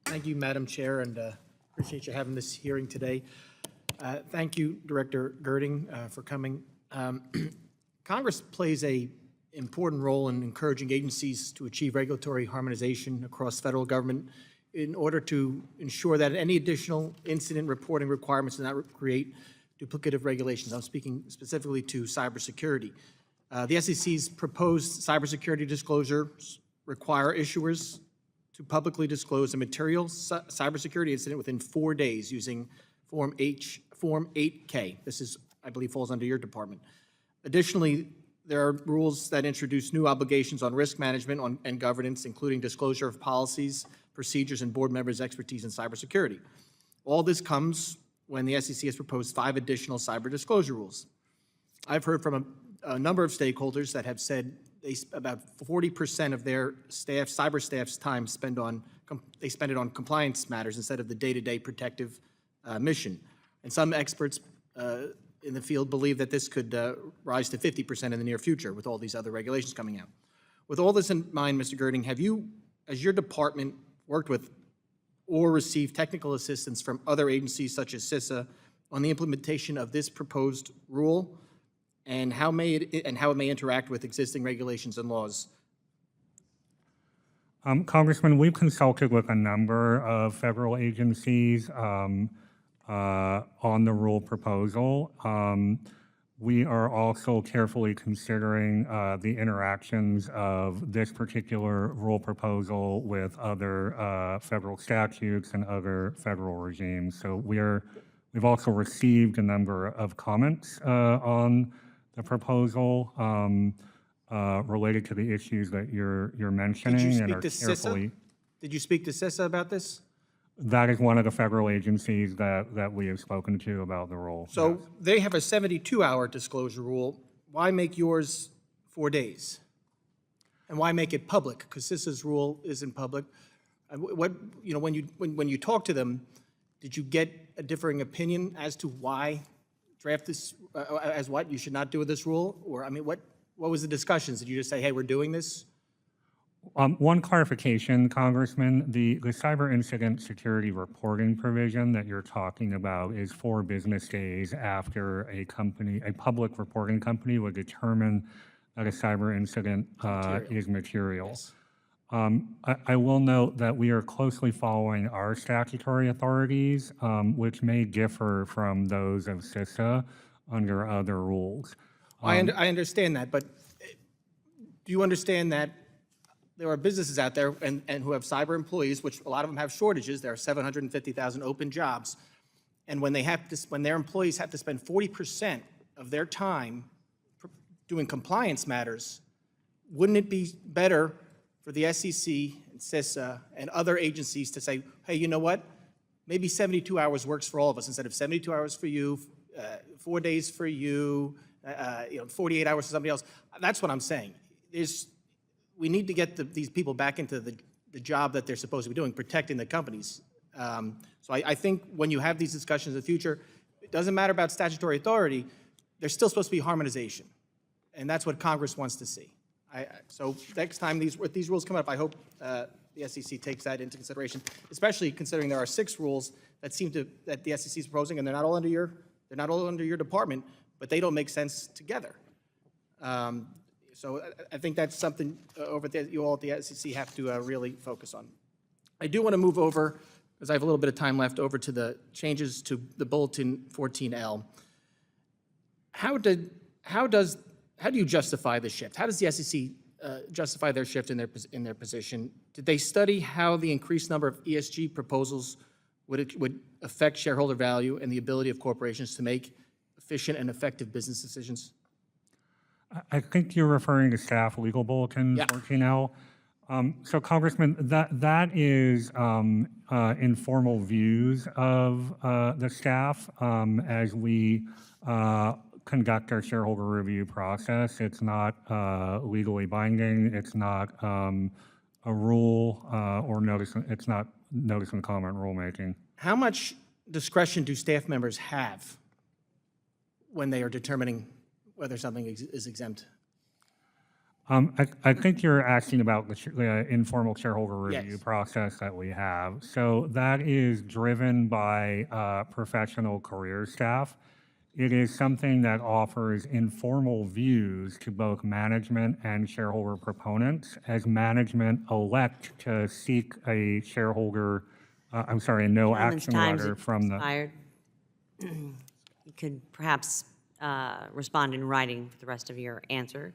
Thank you, Madam Chair, and appreciate you having this hearing today. Thank you, Director Girding, for coming. Congress plays an important role in encouraging agencies to achieve regulatory harmonization across federal government in order to ensure that any additional incident reporting requirements do not create duplicative regulations. I'm speaking specifically to cybersecurity. The SEC's proposed cybersecurity disclosures require issuers to publicly disclose a material cybersecurity incident within 4 days using Form 8K. This is, I believe, falls under your department. Additionally, there are rules that introduce new obligations on risk management and governance, including disclosure of policies, procedures, and board members' expertise in cybersecurity. All this comes when the SEC has proposed 5 additional cyber disclosure rules. I've heard from a number of stakeholders that have said about 40% of their staff, cyber staff's time they spend it on compliance matters instead of the day-to-day protective mission. And some experts in the field believe that this could rise to 50% in the near future with all these other regulations coming out. With all this in mind, Mr. Girding, have you, as your department, worked with or received technical assistance from other agencies such as CISA on the implementation of this proposed rule and how it may interact with existing regulations and laws? Congressman, we've consulted with a number of federal agencies on the rule proposal. We are also carefully considering the interactions of this particular rule proposal with other federal statutes and other federal regimes. So we've also received a number of comments on the proposal related to the issues that you're mentioning and are carefully. Did you speak to CISA about this? That is one of the federal agencies that we have spoken to about the rule. So yes. They have a 72-hour disclosure rule. Why make yours 4 days? And why make it public? Because CISA's rule isn't public. What, you know, when you talk to them, did you get a differing opinion as to why draft this, as what you should not do with this rule? Or, I mean, what was the discussions? Did you just say, hey, we're doing this? One clarification, Congressman, the cyber incident security reporting provision that you're talking about is 4 business days after a public reporting company would determine that a cyber incident is material. Yes. I will note that we are closely following our statutory authorities, which may differ from those of CISA under other rules. I understand that, but do you understand that there are businesses out there and who have cyber employees, which a lot of them have shortages. There are 750,000 open jobs. And when their employees have to spend 40% of their time doing compliance matters, wouldn't it be better for the SEC and CISA and other agencies to say, hey, you know what? Maybe 72 hours works for all of us instead of 72 hours for you, 4 days for you, 48 hours for somebody else. That's what I'm saying. We need to get these people back into the job that they're supposed to be doing, protecting the companies. So I think when you have these discussions in the future, it doesn't matter about statutory authority, there's still supposed to be harmonization. And that's what Congress wants to see. So next time these rules come up, I hope the SEC takes that into consideration, especially considering there are 6 rules that that the SEC is proposing, and they're not all under your department, but they don't make sense together. So I think that's something over there you all at the SEC have to really focus on. I do want to move over, because I have a little bit of time left, over to the changes to the Bulletin 14L. How do you justify the shift? How does the SEC justify their shift in their position? Did they study how the increased number of ESG proposals would affect shareholder value and the ability of corporations to make efficient and effective business decisions? I think you're referring to staff legal bulletin 14L. So, Congressman, that is informal views of the staff as we conduct our shareholder review process. It's not legally binding. It's not a rule or notice. It's not notice and comment rulemaking. How much discretion do staff members have when they are determining whether something is exempt? I think you're asking about the informal shareholder review Yes. process that we have. So that is driven by professional career staff. It is something that offers informal views to both management and shareholder proponents as management elect to seek a shareholder, a no Gentleman's action time's letter from the. expired. You could perhaps respond in writing for the rest of your answer.